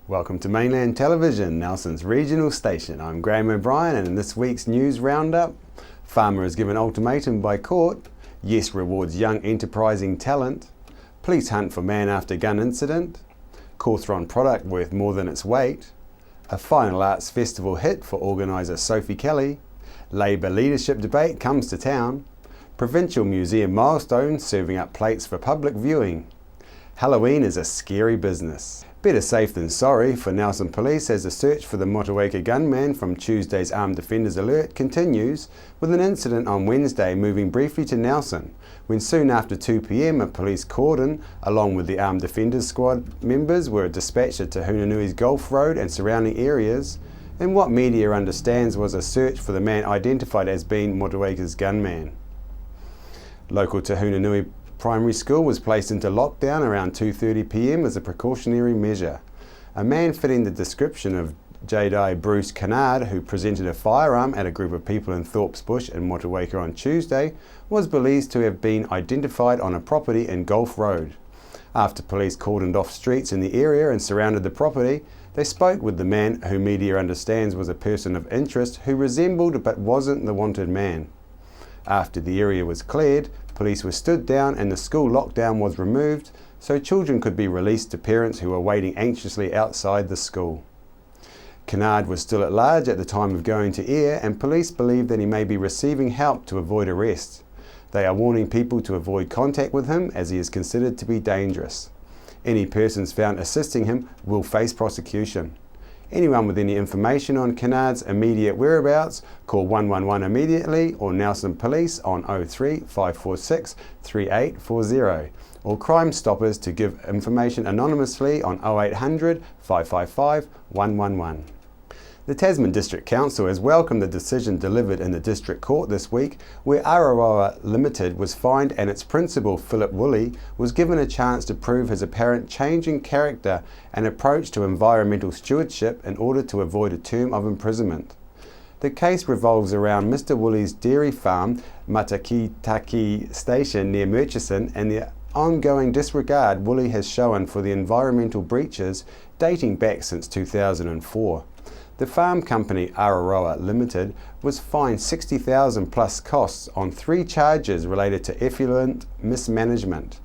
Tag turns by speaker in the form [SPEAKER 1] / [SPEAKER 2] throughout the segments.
[SPEAKER 1] Welcome to Mainland Television, Nelson's regional station. I'm Graham O'Brien, and in this week's news roundup, farmer is given ultimatum by court, Yes rewards young enterprising talent, police hunt for man after gun incident, Cawthron product worth more than its weight, a final arts festival hit for organiser Sophie Kelly, Labour leadership debate comes to town, provincial museum milestone serving up plates for public viewing. Halloween is a scary business. Better safe than sorry for Nelson Police as the search for the Motueka gunman from Tuesday's Armed Defenders Alert continues, with an incident on Wednesday moving briefly to Nelson, when soon after 2 p.m. a police cordon, along with the Armed Defenders Squad members, were dispatched at Tahunanui's Gulf Road and surrounding areas, in what media understands was a search for the man identified as being Motueka's gunman. Local Tahunanui Primary School was placed into lockdown around 2:30 p.m. as a precautionary measure. A man fitting the description of Jedi Bruce Kennard, who presented a firearm at a group of people in Thorpe's Bush in Motueka on Tuesday, was believed to have been identified on a property in Gulf Road. After police cordoned off streets in the area and surrounded the property, they spoke with the man, who media understands was a person of interest who resembled but wasn't the wanted man. After the area was cleared, police were stood down and the school lockdown was removed so children could be released to parents who were waiting anxiously outside the school. Kennard was still at large at the time of going to air, and police believe that he may be receiving help to avoid arrest. They are warning people to avoid contact with him as he is considered to be dangerous. Any persons found assisting him will face prosecution. Anyone with any information on Kennard's immediate whereabouts, call 111 immediately or Nelson Police on 03 546 3840, or Crime Stoppers to give information anonymously on 0800 555 111. The Tasman District Council has welcomed the decision delivered in the District Court this week, where Araroa Limited was fined and its principal, Philip Woolley, was given a chance to prove his apparent change in character and approach to environmental stewardship in order to avoid a term of imprisonment. The case revolves around Mr Woolley's dairy farm, Matakitaki Station near Murchison, and the ongoing disregard Woolley has shown for the environmental breaches dating back since 2004. The farm company Araroa Limited was fined $60,000 plus costs on 3 charges related to effluent mismanagement.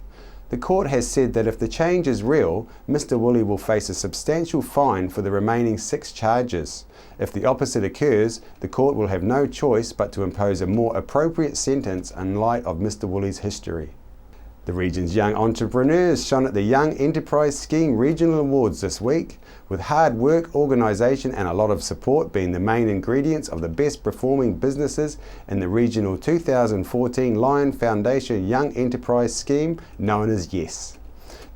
[SPEAKER 1] The court has said that if the change is real, Mr Woolley will face a substantial fine for the remaining 6 charges. If the opposite occurs, the court will have no choice but to impose a more appropriate sentence in light of Mr Woolley's history. The region's young entrepreneurs shone at the Young Enterprise Scheme Regional Awards this week, with hard work, organisation and a lot of support being the main ingredients of the best performing businesses in the regional 2014 Lion Foundation Young Enterprise Scheme, known as YES.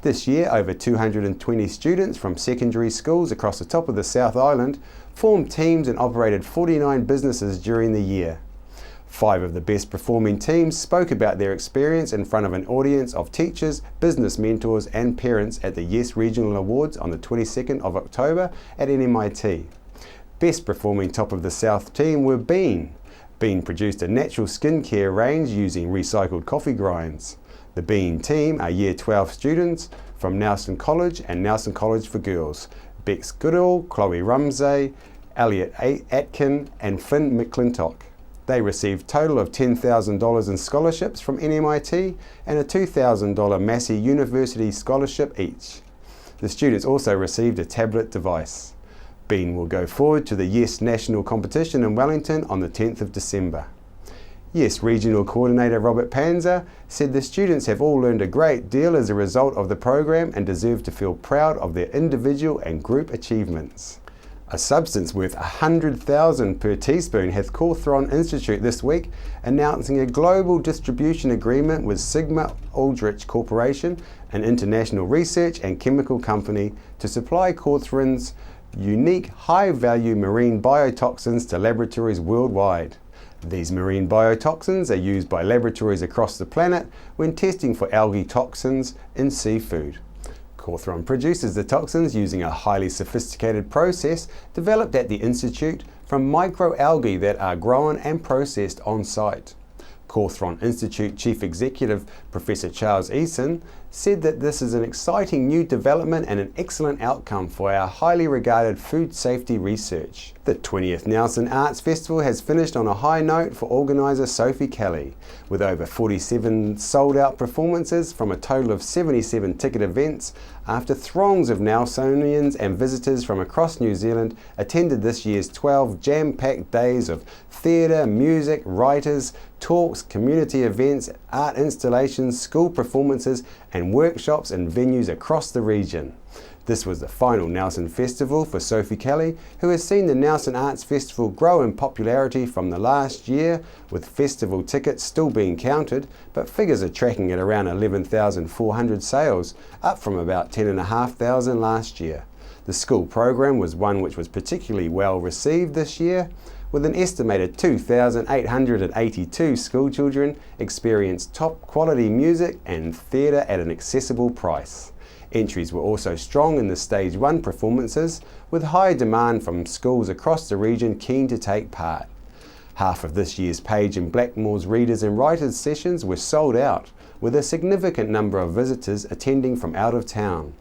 [SPEAKER 1] This year, over 220 students from secondary schools across the top of the South Island formed teams and operated 49 businesses during the year. 5 of the best performing teams spoke about their experience in front of an audience of teachers, business mentors and parents at the YES Regional Awards on the 22nd of October at NMIT. Best performing Top of the South team were Bean. Bean produced a natural skincare range using recycled coffee grinds. The Bean team are Year 12 students from Nelson College and Nelson College for Girls, Bex Goodall, Chloe Rumsey, Elliot Atkin and Finn McClintock. They received a total of $10,000 in scholarships from NMIT and a $2,000 Massey University scholarship each. The students also received a tablet device. Bean will go forward to the YES National Competition in Wellington on the 10th of December. YES Regional Coordinator Robert Panzer said the students have all learned a great deal as a result of the program and deserve to feel proud of their individual and group achievements. A substance worth $100,000 per teaspoon hath Cawthron Institute this week, announcing a global distribution agreement with Sigma Aldrich Corporation, an international research and chemical company, to supply Cawthron's unique high-value marine biotoxins to laboratories worldwide. These marine biotoxins are used by laboratories across the planet when testing for algae toxins in seafood. Cawthron produces the toxins using a highly sophisticated process developed at the Institute from microalgae that are grown and processed on site. Cawthron Institute Chief Executive Professor Charles Eason said that this is an exciting new development and an excellent outcome for our highly regarded food safety research. The 20th Nelson Arts Festival has finished on a high note for organiser Sophie Kelly, with over 47 sold-out performances from a total of 77 ticket events, after throngs of Nelsonians and visitors from across New Zealand attended this year's 12 jam-packed days of theatre, music, writers, talks, community events, art installations, school performances and workshops in venues across the region. This was the final Nelson Festival for Sophie Kelly, who has seen the Nelson Arts Festival grow in popularity from the last year, with festival tickets still being counted, but figures are tracking at around 11,400 sales, up from about 10,500 last year. The school program was one which was particularly well received this year, with an estimated 2,882 schoolchildren experience top quality music and theatre at an accessible price. Entries were also strong in the Stage 1 performances, with high demand from schools across the region keen to take part. Half of this year's Page and Blackmore's Readers and Writers sessions were sold out, with a significant number of visitors attending from out of town.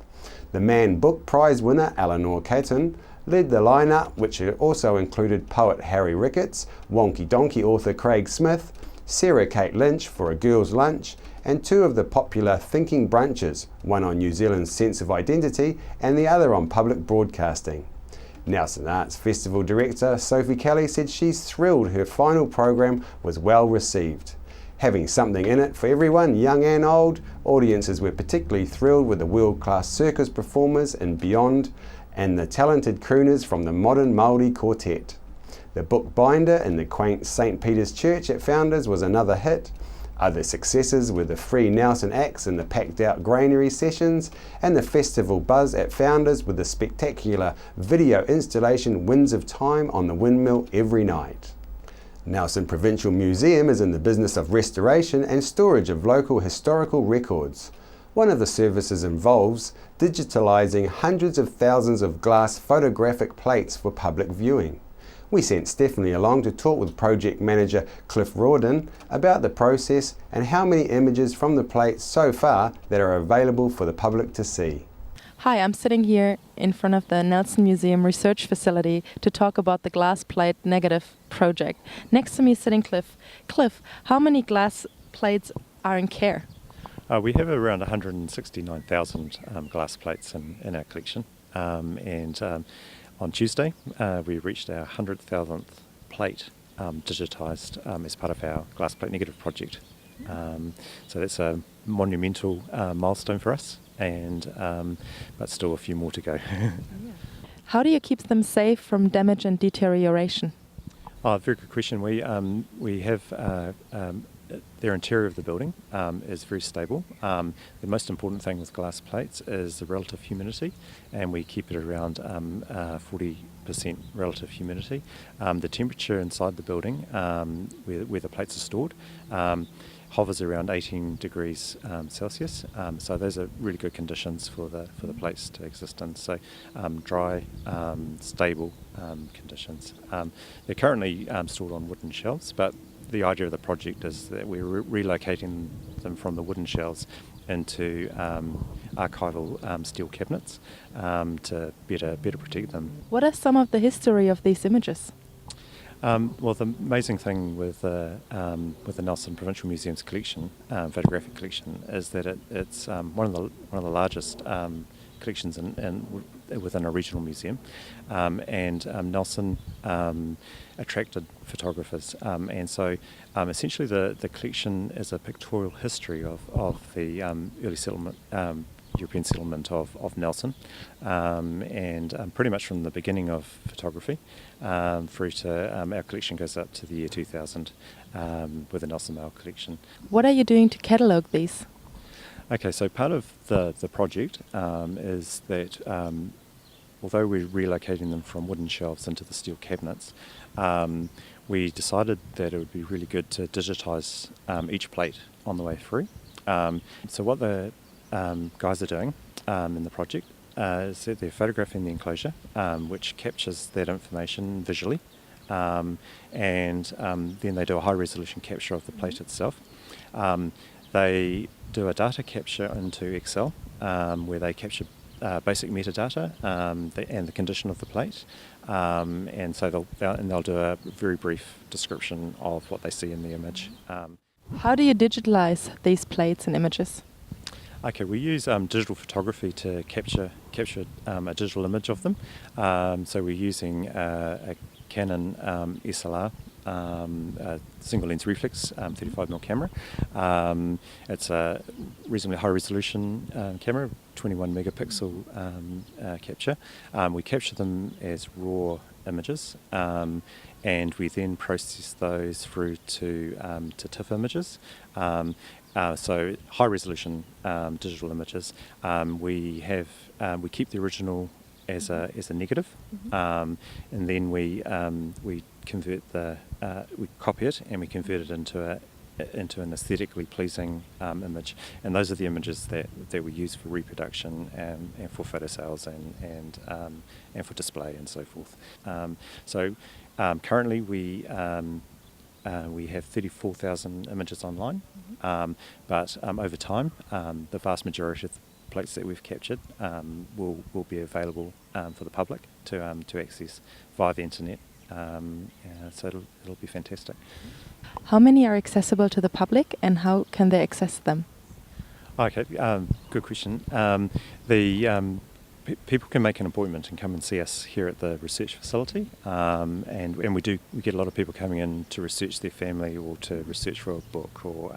[SPEAKER 1] The Man Book Prize winner Eleanor Caton led the lineup, which also included poet Harry Ricketts, Wonky Donkey author Craig Smith, Sarah Kate Lynch for A Girl's Lunch, and two of the popular Thinking Brunches, one on New Zealand's sense of identity and the other on public broadcasting. Nelson Arts Festival Director Sophie Kelly said she's thrilled her final program was well received. Having something in it for everyone, young and old, audiences were particularly thrilled with the world-class circus performers and beyond, and the talented crooners from the Modern Māori Quartet. The bookbinder in the quaint St. Peter's Church at Founders was another hit. Other successes were the free Nelson acts in the packed-out granary sessions, and the festival buzz at Founders with the spectacular video installation Winds of Time on the windmill every night. Nelson Provincial Museum is in the business of restoration and storage of local historical records. One of the services involves digitalising hundreds of thousands of glass photographic plates for public viewing. We sent Stephanie along to talk with project manager Cliff Rawdon about the process and how many images from the plates so far that are available for the public to see.
[SPEAKER 2] Hi, I'm sitting here in front of the Nelson Museum research facility to talk about the glass plate negative project. Next to me is sitting Cliff. Cliff, how many glass plates are in care?
[SPEAKER 3] We have around 169,000 glass plates in our collection, and on Tuesday we reached our 100,000th plate digitised as part of our glass plate negative project. So that's a monumental milestone for us, and but still a few more to go.
[SPEAKER 2] How do you keep them safe from damage and deterioration?
[SPEAKER 3] Very good question. We have their interior of the building is very stable. The most important thing with glass plates is the relative humidity, and we keep it around 40% relative humidity. The temperature inside the building, where the plates are stored, hovers around 18 degrees Celsius. So those are really good conditions for the plates to exist in. So dry, stable conditions. They're currently stored on wooden shelves, but the idea of the project is that we're relocating them from the wooden shelves into archival steel cabinets to better protect them.
[SPEAKER 2] What are some of the history of these images?
[SPEAKER 3] Well, the amazing thing with the Nelson Provincial Museum's collection, photographic collection, is that it's one of the largest collections within a regional museum, and Nelson attracted photographers, and so essentially the collection is a pictorial history of the early settlement, European settlement of Nelson, and pretty much from the beginning of photography through to our collection goes up to the year 2000 with the Nelson Mail collection.
[SPEAKER 2] What are you doing to catalogue these?
[SPEAKER 3] Okay, so part of the project is that although we're relocating them from wooden shelves into the steel cabinets, we decided that it would be really good to digitise each plate on the way through. So what the guys are doing in the project is that they're photographing the enclosure, which captures that information visually, and then they do a high resolution capture of the plate itself. They do a data capture into Excel, where they capture basic metadata and the condition of the plate, and so they'll do a very brief description of what they see in the image.
[SPEAKER 2] How do you digitalize these plates and images?
[SPEAKER 3] Okay, we use digital photography to capture a digital image of them. So we're using a Canon SLR, a single lens reflex 35mm camera. It's a reasonably high resolution camera, 21 megapixel capture. We capture them as raw images, and we then process those through to TIFF images. So high resolution digital images. We keep the original as a negative, and then we convert we copy it and we convert it into an aesthetically pleasing image, and those are the images that we use for reproduction and for photo sales and for display and so forth. So currently we have 34,000 images online, but over time the vast majority of the plates that we've captured will be available for the public to access via the internet. So it'll be fantastic.
[SPEAKER 2] How many are accessible to the public, and how can they access them?
[SPEAKER 3] Okay, good question. People can make an appointment and come and see us here at the research facility, and we get a lot of people coming in to research their family or to research for a book, or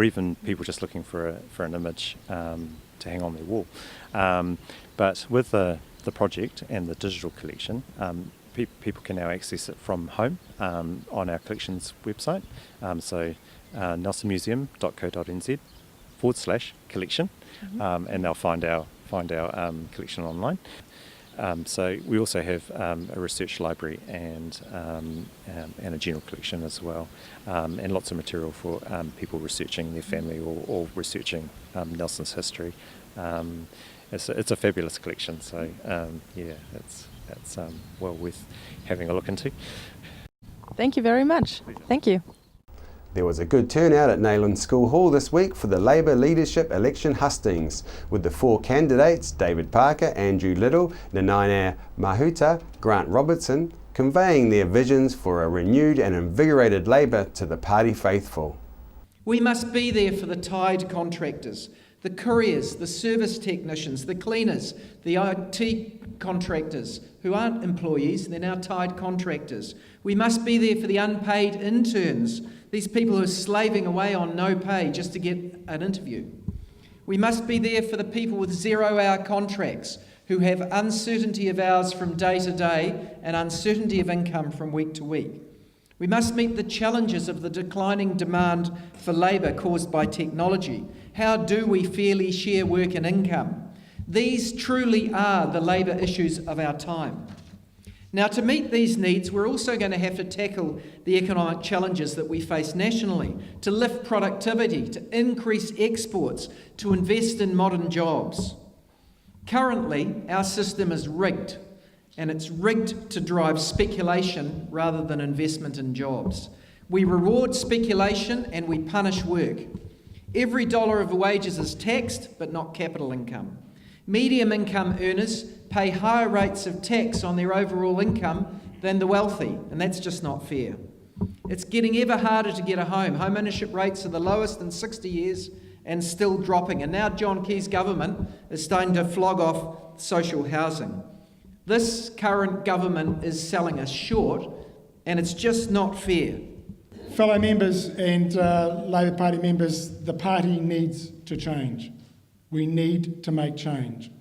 [SPEAKER 3] even people just looking for an image to hang on their wall. But with the project and the digital collection, people can now access it from home on our collections website. So nelsonmuseum.co.nz/collection, and they'll find our collection online. So we also have a research library and a general collection as well, and lots of material for people researching their family or researching Nelson's history. It's a fabulous collection, so it's well worth having a look into.
[SPEAKER 2] Thank you very much. Thank you.
[SPEAKER 1] There was a good turnout at Neyland School Hall this week for the Labour leadership election hustings, with the 4 candidates, David Parker, Andrew Little, Nanaia Mahuta, Grant Robertson, conveying their visions for a renewed and invigorated Labour to the party faithful.
[SPEAKER 4] We must be there for the tied contractors, the couriers, the service technicians, the cleaners, the IT contractors who aren't employees, they're now tied contractors. We must be there for the unpaid interns, these people who are slaving away on no pay just to get an interview. We must be there for the people with 0-hour contracts who have uncertainty of hours from day to day and uncertainty of income from week to week. We must meet the challenges of the declining demand for labour caused by technology. How do we fairly share work and income? These truly are the labour issues of our time. Now, to meet these needs, we're also going to have to tackle the economic challenges that we face nationally, to lift productivity, to increase exports, to invest in modern jobs. Currently, our system is rigged, and it's rigged to drive speculation rather than investment in jobs. We reward speculation and we punish work. Every dollar of wages is taxed, but not capital income. Medium income earners pay higher rates of tax on their overall income than the wealthy, and that's just not fair. It's getting ever harder to get a home. Home ownership rates are the lowest in 60 years and still dropping, and now John Key's government is starting to flog off social housing. This current government is selling us short, and it's just not fair.
[SPEAKER 5] Fellow members and Labour Party members, the party needs to change. We need to make change.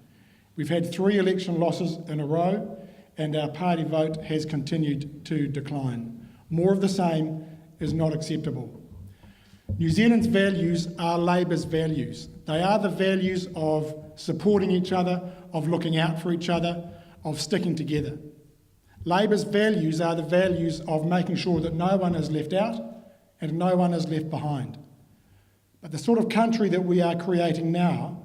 [SPEAKER 5] We've had 3 election losses in a row, and our party vote has continued to decline. More of the same is not acceptable. New Zealand's values are Labour's values. They are the values of supporting each other, of looking out for each other, of sticking together. Labor's values are the values of making sure that no one is left out and no one is left behind. But the sort of country that we are creating now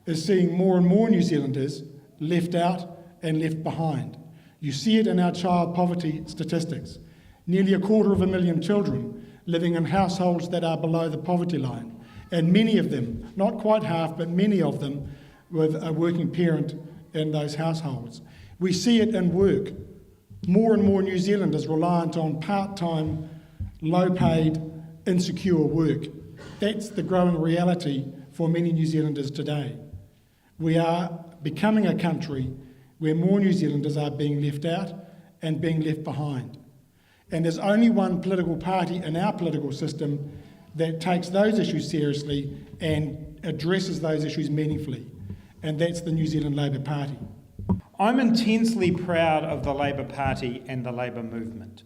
[SPEAKER 5] is seeing more and more New Zealanders left out and left behind. You see it in our child poverty statistics. Nearly 250,000 children living in households that are below the poverty line, and many of them, not quite half, but many of them with a working parent in those households. We see it in work. More and more New Zealanders reliant on part-time, low-paid, insecure work. That's the growing reality for many New Zealanders today. We are becoming a country where more New Zealanders are being left out and being left behind. And there's only one political party in our political system that takes those issues seriously and addresses those issues meaningfully, and that's the New Zealand Labour Party.
[SPEAKER 6] I'm intensely proud of the Labour Party and the Labour movement.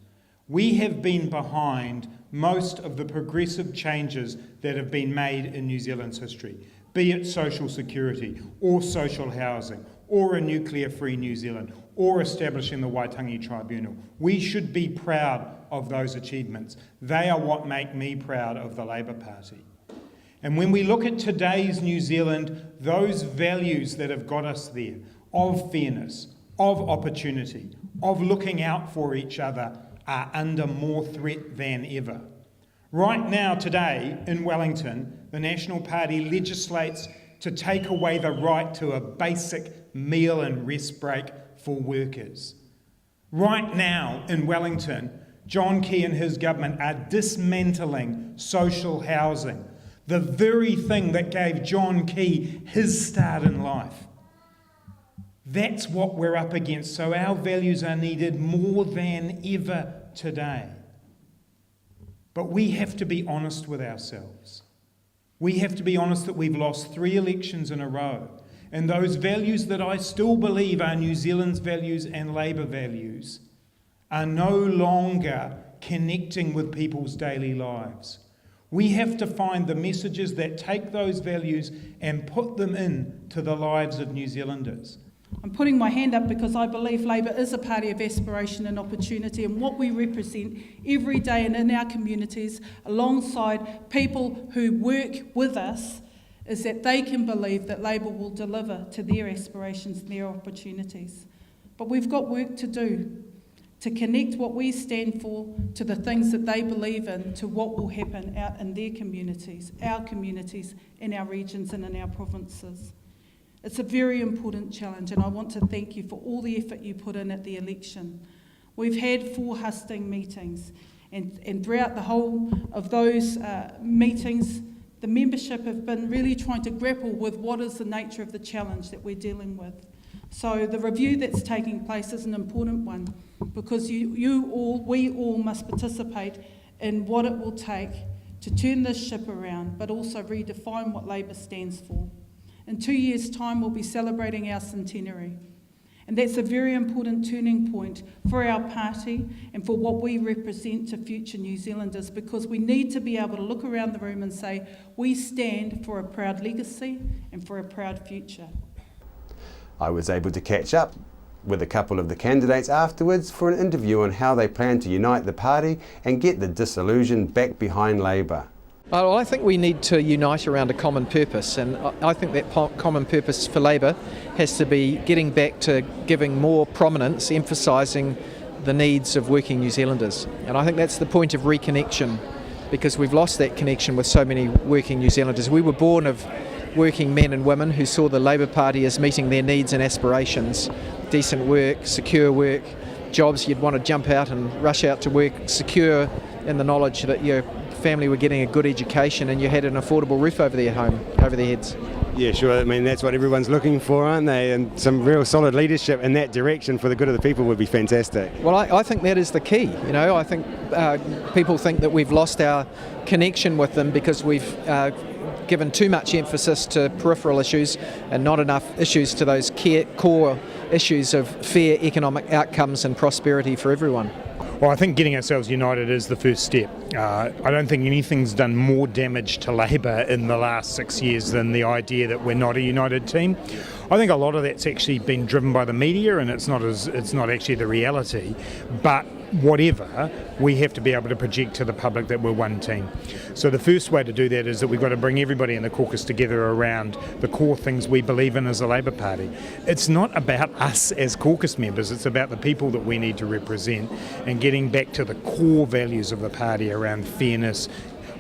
[SPEAKER 6] We have been behind most of the progressive changes that have been made in New Zealand's history, be it social security or social housing or a nuclear-free New Zealand or establishing the Waitangi Tribunal. We should be proud of those achievements. They are what make me proud of the Labour Party. And when we look at today's New Zealand, those values that have got us there, of fairness, of opportunity, of looking out for each other, are under more threat than ever. Right now, today, in Wellington, the National Party legislates to take away the right to a basic meal and rest break for workers. Right now, in Wellington, John Key and his government are dismantling social housing, the very thing that gave John Key his start in life. That's what we're up against, so our values are needed more than ever today. But we have to be honest with ourselves. We have to be honest that we've lost 3 elections in a row, and those values that I still believe are New Zealand's values and Labour values are no longer connecting with people's daily lives. We have to find the messages that take those values and put them into the lives of New Zealanders.
[SPEAKER 7] I'm putting my hand up because I believe Labour is a party of aspiration and opportunity, and what we represent every day and in our communities alongside people who work with us is that they can believe that Labour will deliver to their aspirations and their opportunities. But we've got work to do to connect what we stand for to the things that they believe in, to what will happen out in their communities, in our regions and in our provinces. It's a very important challenge, and I want to thank you for all the effort you put in at the election. We've had 4 hustings meetings, and throughout the whole of those meetings, the membership have been really trying to grapple with what is the nature of the challenge that we're dealing with. So the review that's taking place is an important one, because we all must participate in what it will take to turn this ship around, but also redefine what Labour stands for. In 2 years' time, we'll be celebrating our centenary. And that's a very important turning point for our party and for what we represent to future New Zealanders, because we need to be able to look around the room and say, we stand for a proud legacy and for a proud future.
[SPEAKER 1] I was able to catch up with a couple of the candidates afterwards for an interview on how they plan to unite the party and get the disillusion back behind Labour.
[SPEAKER 8] Well, I think we need to unite around a common purpose, and I think that common purpose for Labour has to be getting back to giving more prominence, emphasising the needs of working New Zealanders. And I think that's the point of reconnection, because we've lost that connection with so many working New Zealanders. We were born of working men and women who saw the Labour Party as meeting their needs and aspirations. Decent work, secure work, jobs you'd want to jump out and rush out to work, secure in the knowledge that your family were getting a good education and you had an affordable roof over their home, over their heads.
[SPEAKER 1] Yeah, sure. I mean, that's what everyone's looking for, aren't they? And some real solid leadership in that direction for the good of the people would be fantastic.
[SPEAKER 8] Well, I think that is the key. You know, I think people think that we've lost our connection with them because we've given too much emphasis to peripheral issues and not enough issues to those core issues of fair economic outcomes and prosperity for everyone.
[SPEAKER 6] Well, I think getting ourselves united is the first step. I don't think anything's done more damage to Labour in the last 6 years than the idea that we're not a united team. I think a lot of that's actually been driven by the media, and it's not actually the reality. But whatever, we have to be able to project to the public that we're one team. So the first way to do that is that we've got to bring everybody in the caucus together around the core things we believe in as a Labour Party. It's not about us as caucus members, it's about the people that we need to represent and getting back to the core values of the party around fairness,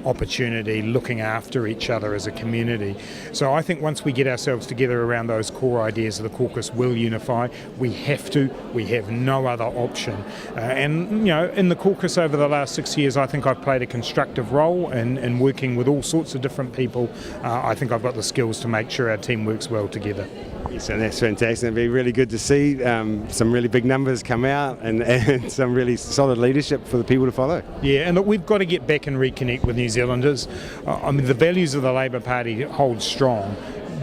[SPEAKER 6] opportunity, looking after each other as a community. So I think once we get ourselves together around those core ideas, the caucus will unify. We have to. We have no other option. And in the caucus over the last 6 years, I think I've played a constructive role in working with all sorts of different people. I think I've got the skills to make sure our team works well together.
[SPEAKER 1] Yes, and that's fantastic. It'd be really good to see some really big numbers come out and some really solid leadership for the people to follow.
[SPEAKER 6] Yeah, and look, we've got to get back and reconnect with New Zealanders. I mean, the values of the Labour Party hold strong,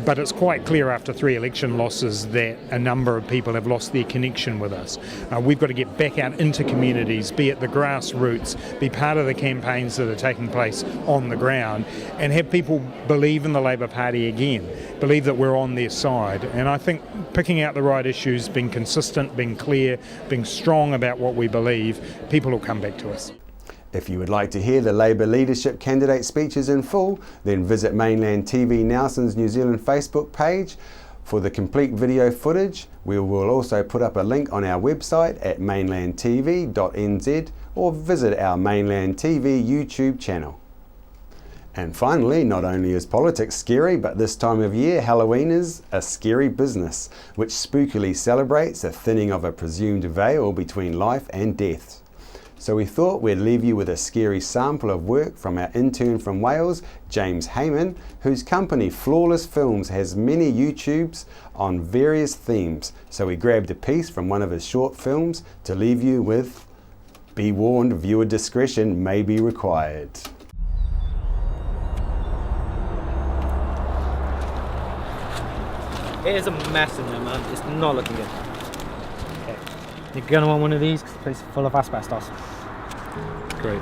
[SPEAKER 6] but it's quite clear after 3 election losses that a number of people have lost their connection with us. We've got to get back out into communities, be at the grassroots, be part of the campaigns that are taking place on the ground, and have people believe in the Labour Party again, believe that we're on their side. And I think picking out the right issues, being consistent, being clear, being strong about what we believe, people will come back to us.
[SPEAKER 1] If you would like to hear the Labour leadership candidate speeches in full, then visit Mainland TV Nelson's New Zealand Facebook page for the complete video footage. We will also put up a link on our website at mainlandtv.nz or visit our Mainland TV YouTube channel. And finally, not only is politics scary, but this time of year, Halloween is a scary business, which spookily celebrates the thinning of a presumed veil between life and death. So we thought we'd leave you with a scary sample of work from our intern from Wales, James Heyman, whose company Flawless Films has many YouTubes on various themes. So we grabbed a piece from one of his short films to leave you with. Be warned, viewer discretion may be required.
[SPEAKER 9] It is a mess in there, man. It's not looking good. Okay. You're gonna want one of these because the place is full of asbestos. Great.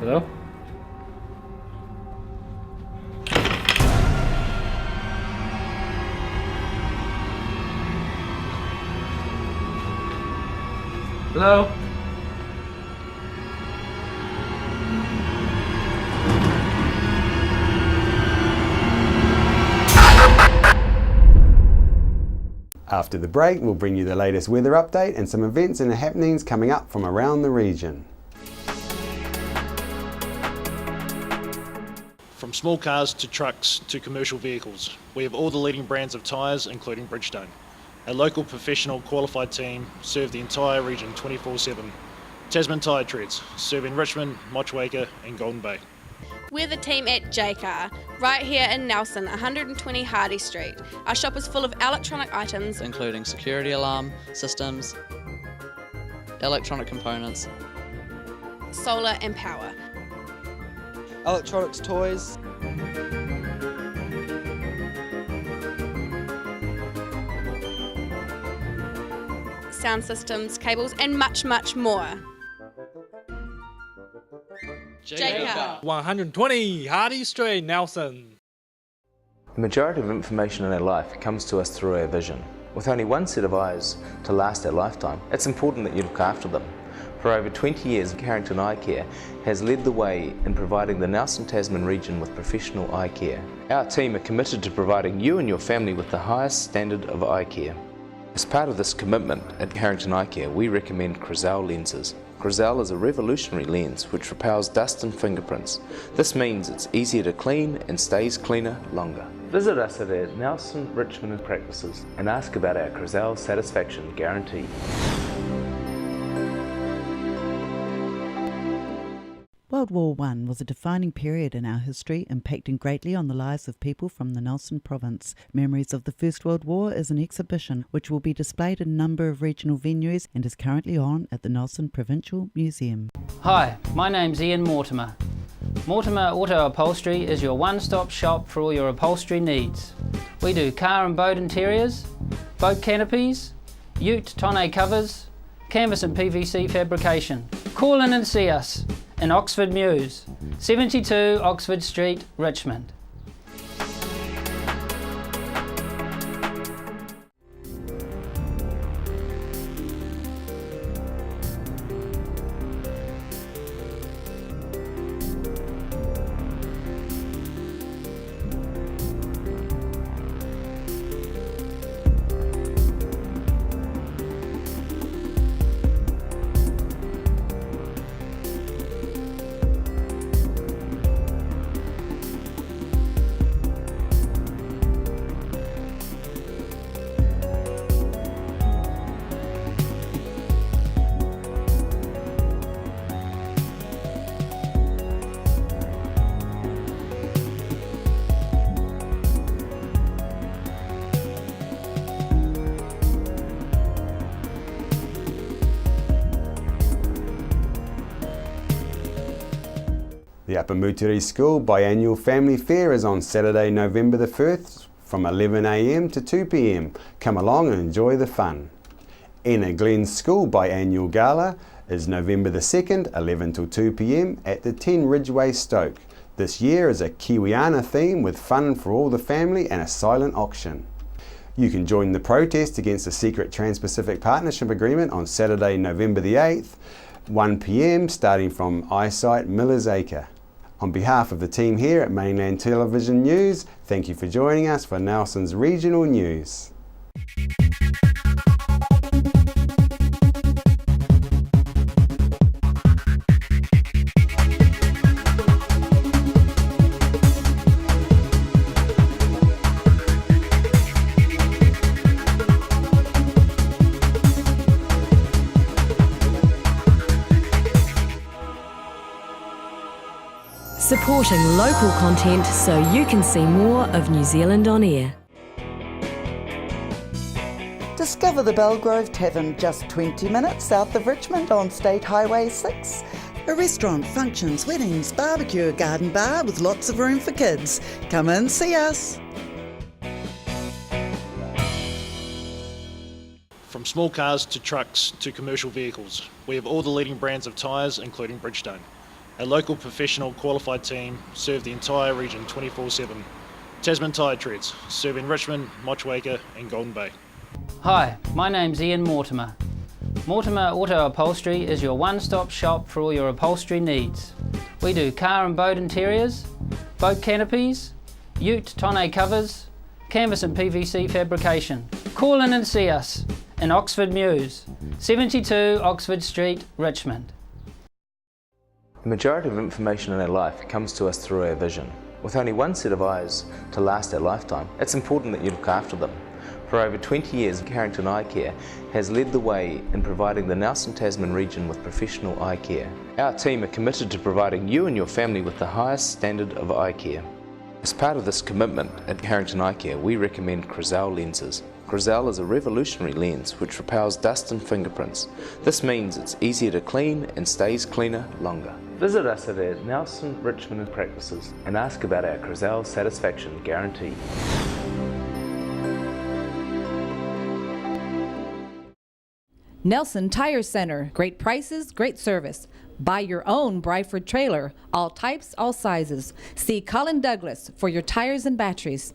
[SPEAKER 9] Hello? Hello?
[SPEAKER 1] After the break, we'll bring you the latest weather update and some events and happenings coming up from around the region.
[SPEAKER 10] From small cars to trucks to commercial vehicles, we have all the leading brands of tyres, including Bridgestone. Our local professional qualified team serve the entire region 24/7. Tasman Tyre Treads, serving Richmond, Motueka and Golden Bay.
[SPEAKER 11] We're the team at J-Car, right here in Nelson, 120 Hardy Street. Our shop is full of electronic items,
[SPEAKER 12] including security alarm systems, electronic components,
[SPEAKER 11] solar and power,
[SPEAKER 12] electronics toys,
[SPEAKER 11] sound systems, cables, and much, much more. Jacob.
[SPEAKER 13] 120 Hardy Street, Nelson.
[SPEAKER 14] The majority of information in our life comes to us through our vision. With only one set of eyes to last our lifetime, it's important that you look after them. For over 20 years, Carrington Eye Care has led the way in providing the Nelson Tasman region with professional eye care. Our team are committed to providing you and your family with the highest standard of eye care. As part of this commitment at Carrington Eye Care, we recommend Crizal lenses. Crizal is a revolutionary lens which repels dust and fingerprints. This means it's easier to clean and stays cleaner longer. Visit us at our Nelson, Richmond and practices and ask about our Crizal satisfaction guarantee.
[SPEAKER 15] World War I was a defining period in our history, impacting greatly on the lives of people from the Nelson province. Memories of the First World War is an exhibition which will be displayed in a number of regional venues and is currently on at the Nelson Provincial Museum.
[SPEAKER 16] Hi, my name's Ian Mortimer. Mortimer Auto Upholstery is your one-stop shop for all your upholstery needs. We do car and boat interiors, boat canopies, ute tonneau covers, canvas and PVC fabrication. Call in and see us in Oxford Mews, 72 Oxford Street, Richmond.
[SPEAKER 1] The Upper Moutere School biannual family fair is on Saturday, November the 1st from 11 a.m. to 2 p.m. Come along and enjoy the fun. Enna Glen School biannual gala is November the 2nd, 11 till 2 p.m. at the 10 Ridgeway, Stoke. This year is a Kiwiana theme with fun for all the family and a silent auction. You can join the protest against the secret Trans-Pacific Partnership Agreement on Saturday, November the 8th, 1 p.m. starting from Eyesight Miller's Acre. On behalf of the team here at Mainland Television News, thank you for joining us for Nelson's Regional News.
[SPEAKER 17] Supporting local content so you can see more of New Zealand on air.
[SPEAKER 18] Discover the Belgrove Tavern, just 20 minutes south of Richmond on State Highway 6. A restaurant, functions, weddings, barbecue, garden bar with lots of room for kids. Come and see us.
[SPEAKER 10] From small cars to trucks to commercial vehicles, we have all the leading brands of tyres, including Bridgestone. Our local professional qualified team serve the entire region 24/7. Tasman Tyre Treads, serving Richmond, Motueka and Golden Bay.
[SPEAKER 16] Hi, my name's Ian Mortimer. Mortimer Auto Upholstery is your one-stop shop for all your upholstery needs. We do car and boat interiors, boat canopies, ute tonneau covers, canvas and PVC fabrication. Call in and see us in Oxford Mews, 72 Oxford Street, Richmond.
[SPEAKER 14] The majority of information in our life comes to us through our vision. With only one set of eyes to last our lifetime, it's important that you look after them. For over 20 years, Carrington Eye Care has led the way in providing the Nelson Tasman region with professional eye care. Our team are committed to providing you and your family with the highest standard of eye care. As part of this commitment at Carrington Eye Care, we recommend Crizal lenses. Crizal is a revolutionary lens which repels dust and fingerprints. This means it's easier to clean and stays cleaner longer. Visit us at our Nelson, Richmond and practices and ask about our Crizal satisfaction guarantee.
[SPEAKER 19] Nelson Tire Center, great prices, great service. Buy your own Bryford trailer, all types, all sizes. See Colin Douglas for your tires and batteries.